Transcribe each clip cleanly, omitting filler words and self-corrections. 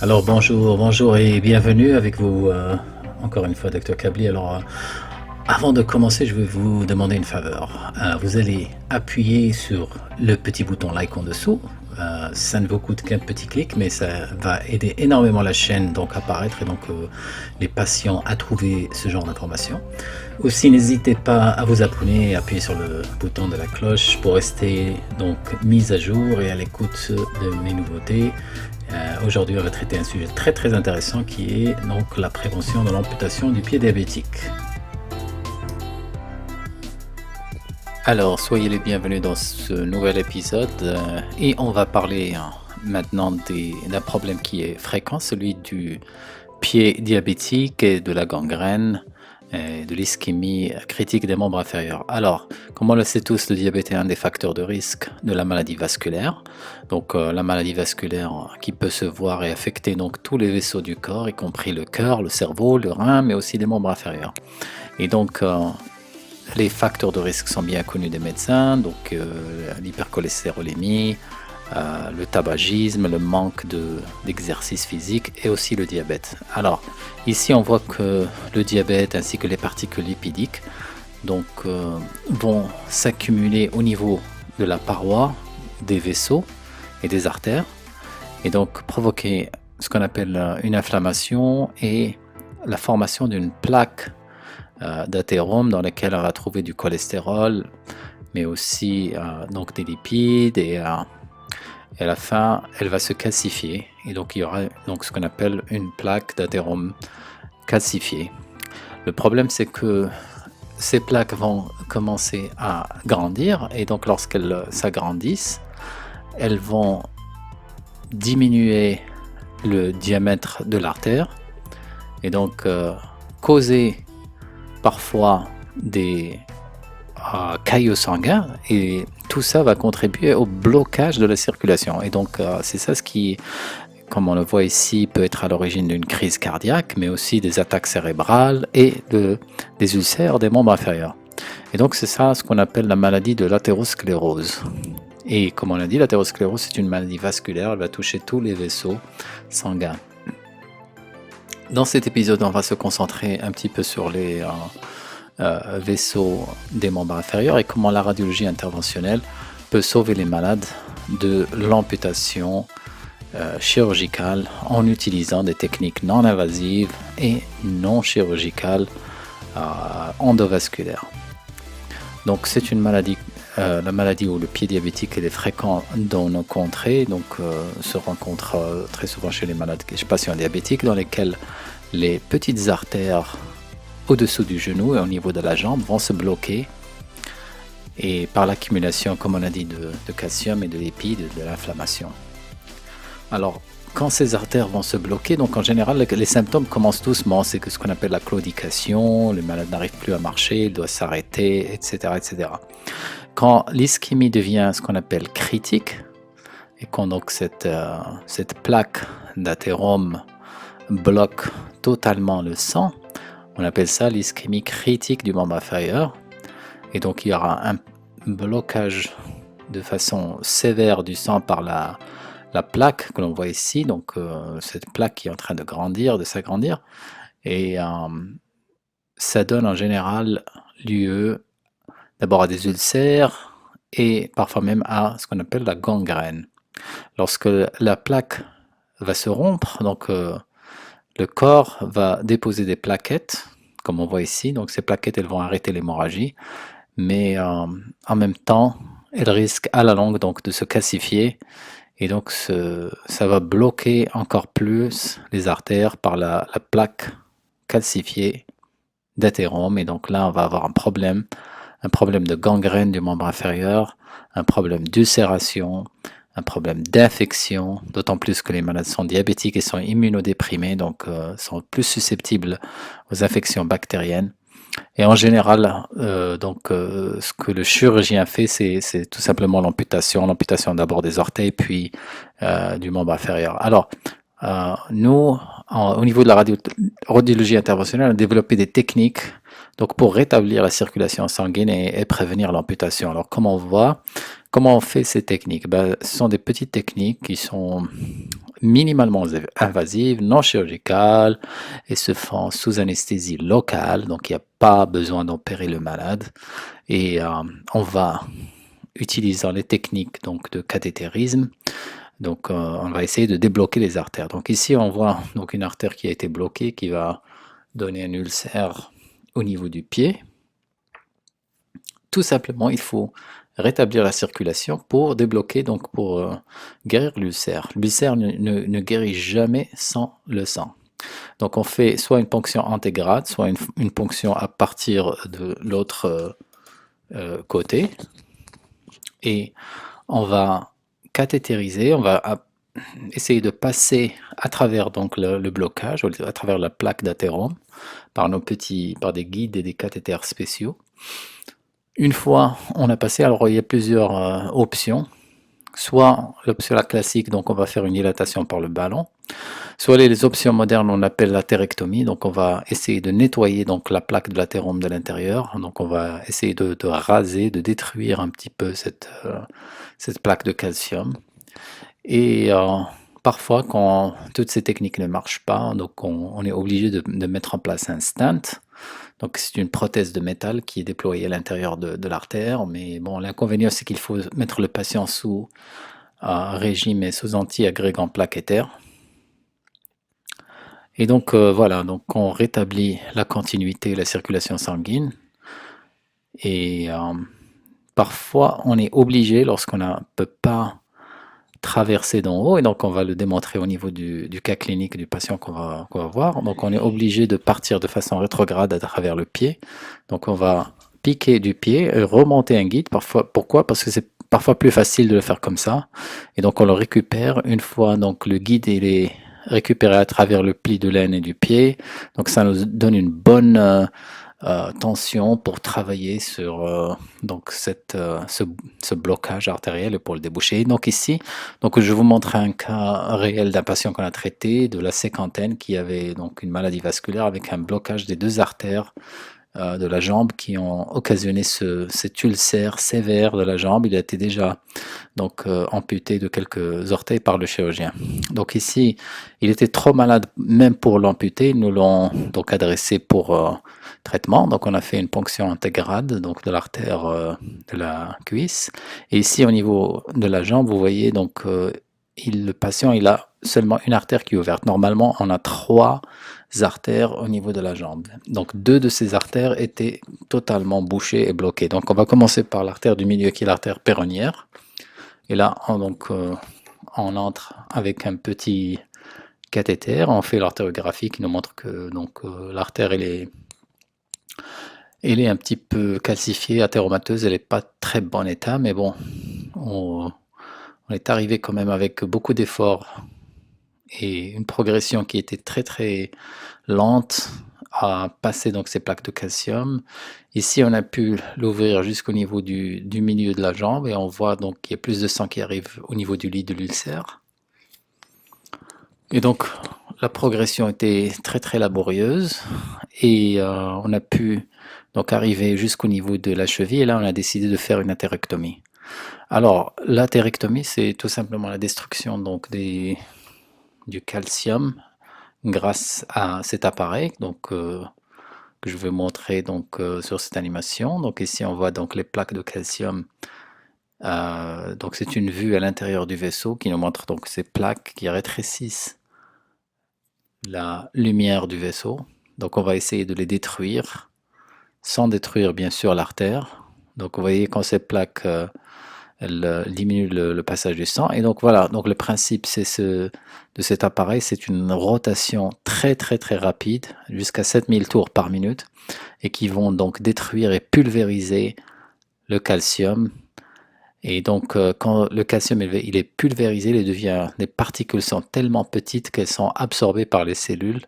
Alors bonjour et bienvenue avec vous encore une fois Dr Kabli. Avant de commencer, je vais vous demander une faveur. Vous allez appuyer sur le petit bouton like en dessous. Ça ne vous coûte qu'un petit clic, mais ça va aider énormément la chaîne donc à apparaître et donc les patients à trouver ce genre d'informations. Aussi, n'hésitez pas à vous abonner et appuyer sur le bouton de la cloche pour rester donc mis à jour et à l'écoute de mes nouveautés. Aujourd'hui, on va traiter un sujet très intéressant qui est donc la prévention de l'amputation du pied diabétique. Alors, soyez les bienvenus dans ce nouvel épisode et on va parler maintenant d'un problème qui est fréquent, celui du pied diabétique et de la gangrène, et de l'ischémie critique des membres inférieurs. Alors, comme on le sait tous, le diabète est un des facteurs de risque de la maladie vasculaire. Donc, la maladie vasculaire qui peut se voir et affecter donc tous les vaisseaux du corps, y compris le cœur, le cerveau, le rein, mais aussi les membres inférieurs. Et donc, les facteurs de risque sont bien connus des médecins, donc l'hypercholestérolémie, le tabagisme, le manque d'exercice physique et aussi le diabète. Alors, ici on voit que le diabète ainsi que les particules lipidiques donc, vont s'accumuler au niveau de la paroi des vaisseaux et des artères et donc provoquer ce qu'on appelle une inflammation et la formation d'une plaque d'athérome dans laquelle on va trouver du cholestérol, mais aussi donc des lipides et à la fin, elle va se calcifier et donc il y aura donc ce qu'on appelle une plaque d'athérome calcifiée. Le problème, c'est que ces plaques vont commencer à grandir et donc lorsqu'elles s'agrandissent, elles vont diminuer le diamètre de l'artère et donc causer parfois des caillots sanguins et tout ça va contribuer au blocage de la circulation et donc c'est ça ce qui, comme on le voit ici, peut être à l'origine d'une crise cardiaque mais aussi des attaques cérébrales et des ulcères des membres inférieurs. Et donc c'est ça ce qu'on appelle la maladie de l'athérosclérose. Et comme on l'a dit, l'athérosclérose c'est une maladie vasculaire, elle va toucher tous les vaisseaux sanguins. Dans cet épisode, on va se concentrer un petit peu sur les vaisseaux des membres inférieurs et comment la radiologie interventionnelle peut sauver les malades de l'amputation chirurgicale en utilisant des techniques non invasives et non chirurgicales endovasculaires. Donc c'est une maladie, la maladie où le pied diabétique est fréquent dans nos contrées, donc se rencontre très souvent chez les malades, chez les patients diabétiques, dans lesquels les petites artères au-dessous du genou et au niveau de la jambe vont se bloquer et par l'accumulation, comme on a dit, de calcium et de lipides, de l'inflammation. Alors, quand ces artères vont se bloquer, donc en général, les symptômes commencent doucement, c'est ce qu'on appelle la claudication, le malade n'arrive plus à marcher, il doit s'arrêter, etc. Quand l'ischémie devient ce qu'on appelle critique, et quand donc cette plaque d'athérome bloque totalement le sang, on appelle ça l'ischémie critique du membre inférieur, et donc il y aura un blocage de façon sévère du sang par la plaque que l'on voit ici, donc cette plaque qui est en train de grandir, de s'agrandir, et ça donne en général lieu d'abord à des ulcères et parfois même à ce qu'on appelle la gangrène. Lorsque la plaque va se rompre, donc le corps va déposer des plaquettes, comme on voit ici, donc ces plaquettes elles vont arrêter l'hémorragie, mais en même temps elles risquent à la longue donc de se calcifier et donc ça va bloquer encore plus les artères par la plaque calcifiée d'athérome et donc là on va avoir un problème de gangrène du membre inférieur, un problème d'ulcération, un problème d'infection, d'autant plus que les malades sont diabétiques et sont immunodéprimés, donc sont plus susceptibles aux infections bactériennes. Et en général, ce que le chirurgien fait, c'est tout simplement l'amputation d'abord des orteils, puis du membre inférieur. Alors, nous, au niveau de la radiologie interventionnelle, on a développé des techniques donc pour rétablir la circulation sanguine et prévenir l'amputation. Alors, comment on fait ces techniques? Ce sont des petites techniques qui sont minimalement invasives, non chirurgicales et se font sous anesthésie locale, donc il n'y a pas besoin d'opérer le malade. Et on va utiliser les techniques donc, de cathétérisme. Donc on va essayer de débloquer les artères. Donc ici on voit donc une artère qui a été bloquée, qui va donner un ulcère au niveau du pied. Tout simplement, il faut rétablir la circulation pour débloquer, donc pour guérir l'ulcère. L'ulcère ne guérit jamais sans le sang. Donc on fait soit une ponction intégrale, soit une ponction à partir de l'autre côté. Et on va cathétériser, on va essayer de passer à travers donc le blocage, à travers la plaque d'athérome, par des guides et des cathéters spéciaux. Une fois on a passé, alors il y a plusieurs options. Soit l'option classique, donc on va faire une dilatation par le ballon. Soit les options modernes, on appelle l'atérectomie, donc on va essayer de nettoyer donc la plaque de l'athérome de l'intérieur. Donc on va essayer de raser, de détruire un petit peu cette plaque de calcium. Et parfois, quand toutes ces techniques ne marchent pas, donc on est obligé de mettre en place un stent. Donc c'est une prothèse de métal qui est déployée à l'intérieur de l'artère, mais bon, l'inconvénient c'est qu'il faut mettre le patient sous régime et sous anti-agrégant plaquettaire. Et donc voilà, donc on rétablit la continuité et la circulation sanguine. Et parfois on est obligé, lorsqu'on ne peut pas traverser d'en haut, et donc on va le démontrer au niveau du cas clinique du patient qu'on va voir. Donc on est obligé de partir de façon rétrograde à travers le pied. Donc on va piquer du pied, remonter un guide. Pourquoi? Parce que c'est parfois plus facile de le faire comme ça. Et donc on le récupère une fois donc le guide il est récupéré à travers le pli de l'aine et du pied. Donc ça nous donne une bonne tension pour travailler sur donc ce blocage artériel et pour le déboucher. Donc ici, donc je vous montre un cas réel d'un patient qu'on a traité de la cinquantaine qui avait donc une maladie vasculaire avec un blocage des deux artères de la jambe qui ont occasionné cet ulcère sévère de la jambe. Il a été déjà donc amputé de quelques orteils par le chirurgien. Donc ici, il était trop malade même pour l'amputer. Ils nous l'ont donc adressé pour traitement. Donc on a fait une ponction intégrale donc de l'artère de la cuisse. Et ici au niveau de la jambe, vous voyez donc le patient il a seulement une artère qui est ouverte. Normalement, on a 3 artères au niveau de la jambe. Donc 2 de ces artères étaient totalement bouchées et bloquées. Donc on va commencer par l'artère du milieu qui est l'artère péronnière. Et là, on entre avec un petit cathéter, on fait l'artériographie qui nous montre que l'artère elle est un petit peu calcifiée, athéromateuse, elle n'est pas très bon état, mais bon, on est arrivé quand même avec beaucoup d'efforts et une progression qui était très très lente à passer donc ces plaques de calcium. Ici, on a pu l'ouvrir jusqu'au niveau du milieu de la jambe et on voit donc qu'il y a plus de sang qui arrive au niveau du lit de l'ulcère. Et donc, la progression était très très laborieuse et on a pu donc arriver jusqu'au niveau de la cheville et là, on a décidé de faire une athérectomie. Alors, l'athérectomie, c'est tout simplement la destruction donc du calcium grâce à cet appareil donc que je vais montrer donc sur cette animation. Donc ici on voit donc les plaques de calcium. Donc c'est une vue à l'intérieur du vaisseau qui nous montre donc ces plaques qui rétrécissent la lumière du vaisseau. Donc on va essayer de les détruire sans détruire bien sûr l'artère. Donc vous voyez quand ces plaques elle diminue le passage du sang. Et donc voilà, donc le principe de cet appareil, c'est une rotation très très très rapide, jusqu'à 7000 tours par minute, et qui vont donc détruire et pulvériser le calcium. Et donc quand le calcium il est pulvérisé, les particules sont tellement petites qu'elles sont absorbées par les cellules,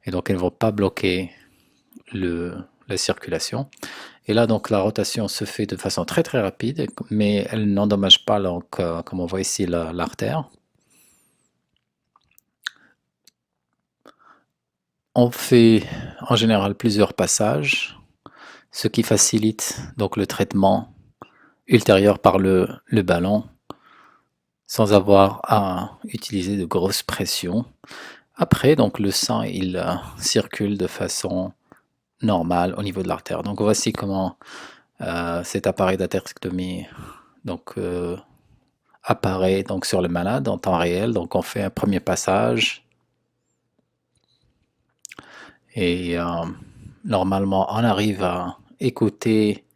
et donc elles ne vont pas bloquer la circulation. Et là, donc, la rotation se fait de façon très très rapide, mais elle n'endommage pas, donc, comme on voit ici, l'artère. On fait en général plusieurs passages, ce qui facilite donc le traitement ultérieur par le ballon, sans avoir à utiliser de grosses pressions. Après, donc le sang, il circule de façon normale au niveau de l'artère. Donc voici comment cet appareil d'atherectomie donc, apparaît donc, sur le malade en temps réel. Donc on fait un premier passage et normalement on arrive à écouter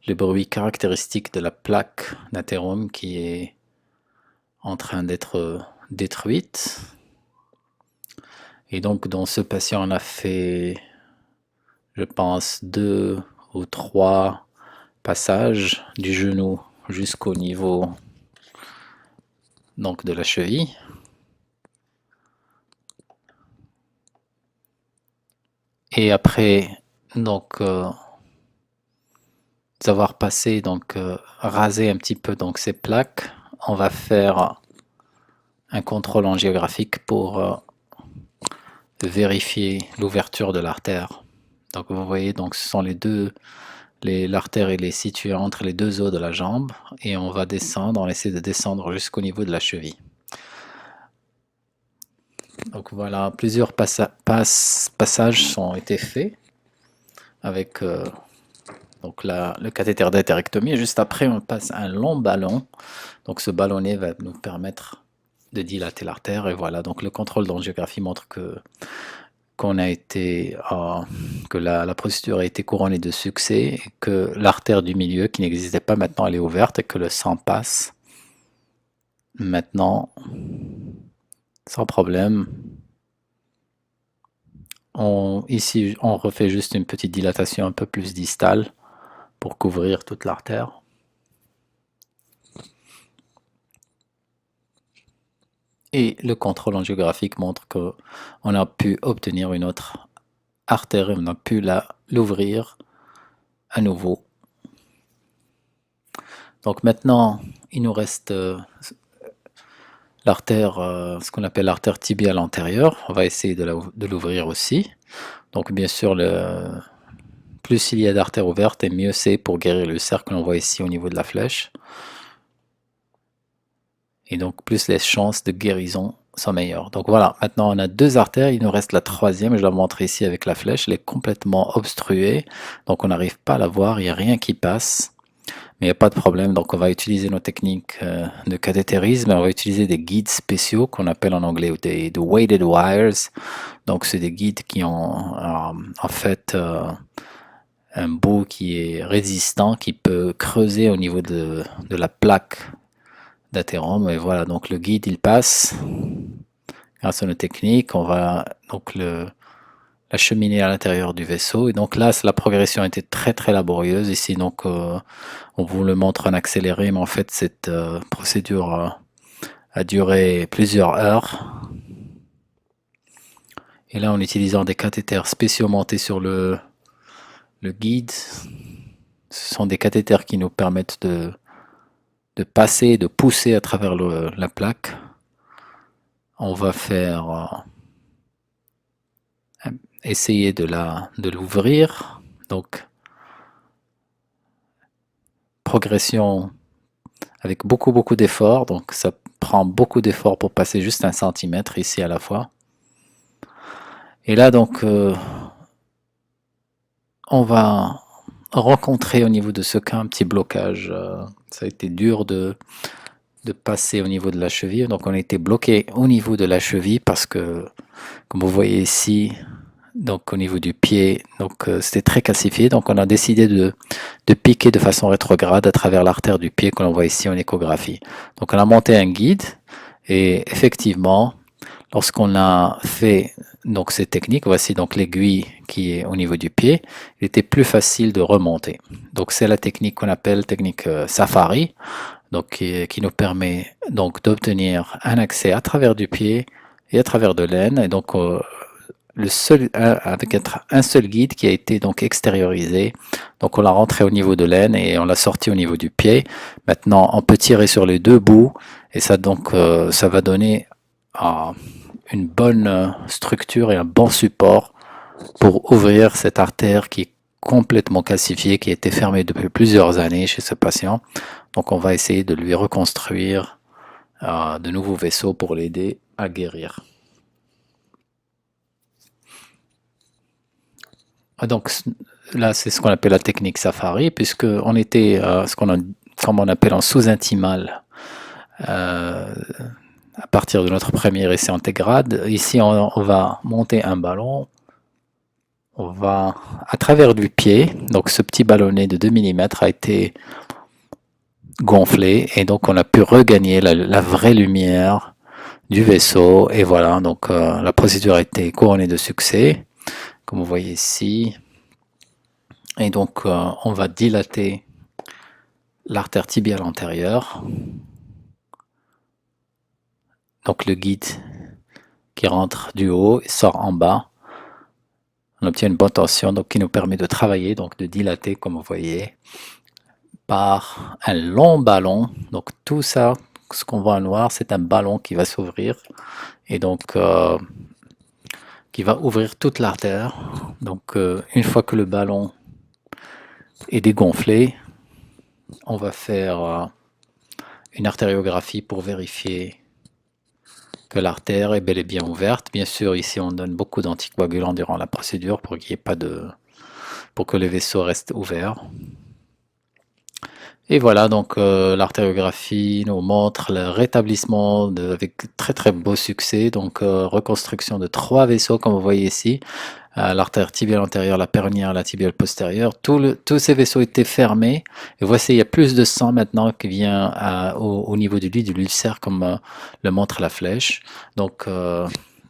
le bruit caractéristique de la plaque d'athérome qui est en train d'être détruite. Et donc dans ce patient on a fait, je pense, 2 ou 3 passages du genou jusqu'au niveau donc de la cheville. Et après donc avoir passé donc rasé un petit peu donc ces plaques, on va faire un contrôle angiographique pour vérifier l'ouverture de l'artère. Donc vous voyez, donc ce sont l'artère elle est située entre les deux os de la jambe et on va descendre, on essaie de descendre jusqu'au niveau de la cheville. Donc voilà, plusieurs passages ont été faits avec donc le cathéter d'atherectomie. Et juste après, on passe un long ballon. Donc ce ballonnet va nous permettre de dilater l'artère. Et voilà, donc le contrôle d'angiographie montre que la procédure a été couronnée de succès et que l'artère du milieu qui n'existait pas maintenant, elle est ouverte et que le sang passe maintenant sans problème. Ici, on refait juste une petite dilatation un peu plus distale pour couvrir toute l'artère. Et le contrôle angiographique montre qu'on a pu obtenir une autre artère et on a pu l'ouvrir à nouveau. Donc maintenant, il nous reste l'artère, ce qu'on appelle l'artère tibiale antérieure. On va essayer de l'ouvrir aussi. Donc bien sûr, plus il y a d'artères ouvertes, et mieux c'est pour guérir le cercle qu'on voit ici au niveau de la flèche. Et donc plus les chances de guérison sont meilleures. Donc voilà, maintenant on a 2 artères, il nous reste la troisième, je la montre ici avec la flèche, elle est complètement obstruée, donc on n'arrive pas à la voir, il n'y a rien qui passe. Mais il n'y a pas de problème, donc on va utiliser nos techniques de cathétérisme, on va utiliser des guides spéciaux qu'on appelle en anglais des weighted wires. Donc c'est des guides qui ont en fait un bout qui est résistant, qui peut creuser au niveau de la plaque d'athérome. Et voilà, donc le guide il passe grâce à nos techniques, on va donc l'acheminer à l'intérieur du vaisseau. Et donc là, la progression était très très laborieuse ici. Donc on vous le montre en accéléré, mais en fait cette procédure a duré plusieurs heures. Et là, en utilisant des cathéters spéciaux montés sur le guide, ce sont des cathéters qui nous permettent de passer, de pousser à travers la plaque. On va faire essayer de l'ouvrir. Donc progression avec beaucoup d'efforts, donc ça prend beaucoup d'efforts pour passer juste 1 centimètre ici à la fois. Et là donc on va rencontrer au niveau de ce cas un petit blocage. Ça a été dur de passer au niveau de la cheville, donc on a été bloqué au niveau de la cheville parce que, comme vous voyez ici, donc au niveau du pied, donc c'était très calcifié, donc on a décidé de piquer de façon rétrograde à travers l'artère du pied que l'on voit ici en échographie. Donc on a monté un guide et effectivement, lorsqu'on a fait donc ces techniques, voici donc l'aiguille qui est au niveau du pied, il était plus facile de remonter. Donc c'est la technique qu'on appelle technique Safari, donc qui nous permet donc d'obtenir un accès à travers du pied et à travers de l'aine, et donc avec un seul guide qui a été donc extériorisé. Donc on l'a rentré au niveau de l'aine et on l'a sorti au niveau du pied. Maintenant on peut tirer sur les 2 bouts et ça donc ça va donner une bonne structure et un bon support pour ouvrir cette artère qui est complètement calcifiée, qui a été fermée depuis plusieurs années chez ce patient. Donc on va essayer de lui reconstruire de nouveaux vaisseaux pour l'aider à guérir. Donc là, c'est ce qu'on appelle la technique Safari, puisque on était comme on appelle en sous-intimal euh, à partir de notre premier essai intégrade. Ici, on va monter un ballon. On va à travers du pied. Donc ce petit ballonnet de 2 mm a été gonflé et donc on a pu regagner la vraie lumière du vaisseau. Et voilà, donc la procédure a été couronnée de succès, comme vous voyez ici. Et donc on va dilater l'artère tibiale antérieure. Donc le guide qui rentre du haut et sort en bas. On obtient une bonne tension donc, qui nous permet de travailler, donc de dilater comme vous voyez, par un long ballon. Donc tout ça, ce qu'on voit en noir, c'est un ballon qui va s'ouvrir et donc qui va ouvrir toute l'artère. Donc une fois que le ballon est dégonflé, on va faire une artériographie pour vérifier que l'artère est bel et bien ouverte. Bien sûr, ici on donne beaucoup d'anticoagulants durant la procédure pour qu'il n'y ait pas pour que les vaisseaux restent ouverts. Et voilà, donc l'artériographie nous montre le rétablissement avec très très beau succès. Donc reconstruction de 3 vaisseaux comme vous voyez ici. L'artère tibiale antérieure, la péronéale, la tibiale postérieure. Tous ces vaisseaux étaient fermés. Et voici, il y a plus de sang maintenant qui vient au niveau du lit de l'ulcère, comme le montre la flèche. Donc,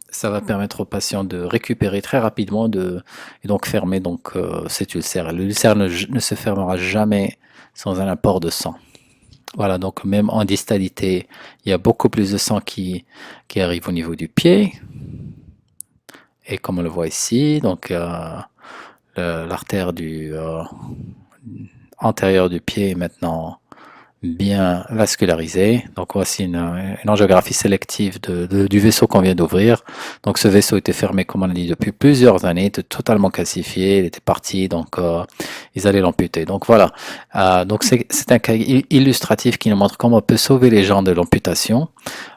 ça va permettre au patient de récupérer très rapidement et donc fermer donc, cet ulcère. L'ulcère ne se fermera jamais sans un apport de sang. Voilà, donc même en distalité, il y a beaucoup plus de sang qui arrive au niveau du pied. Et comme on le voit ici, donc l'artère antérieure du pied est maintenant bien vascularisée. Donc voici une angiographie sélective du vaisseau qu'on vient d'ouvrir. Donc ce vaisseau était fermé, comme on a dit, depuis plusieurs années, était totalement calcifié, il était parti, donc ils allaient l'amputer. Donc voilà, donc c'est un cas illustratif qui nous montre comment on peut sauver les gens de l'amputation.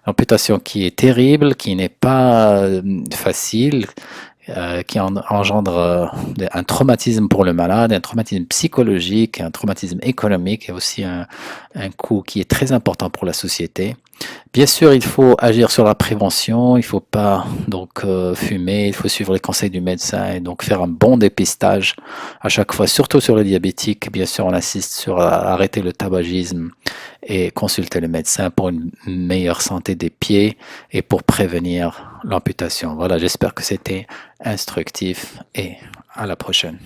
L'amputation qui est terrible, qui n'est pas facile, qui engendre un traumatisme pour le malade, un traumatisme psychologique, un traumatisme économique et aussi un coût qui est très important pour la société. Bien sûr, il faut agir sur la prévention, il ne faut pas donc fumer, il faut suivre les conseils du médecin et donc faire un bon dépistage à chaque fois, surtout sur les diabétiques. Bien sûr, on insiste sur arrêter le tabagisme et consulter le médecin pour une meilleure santé des pieds et pour prévenir l'amputation. Voilà, j'espère que c'était instructif et à la prochaine.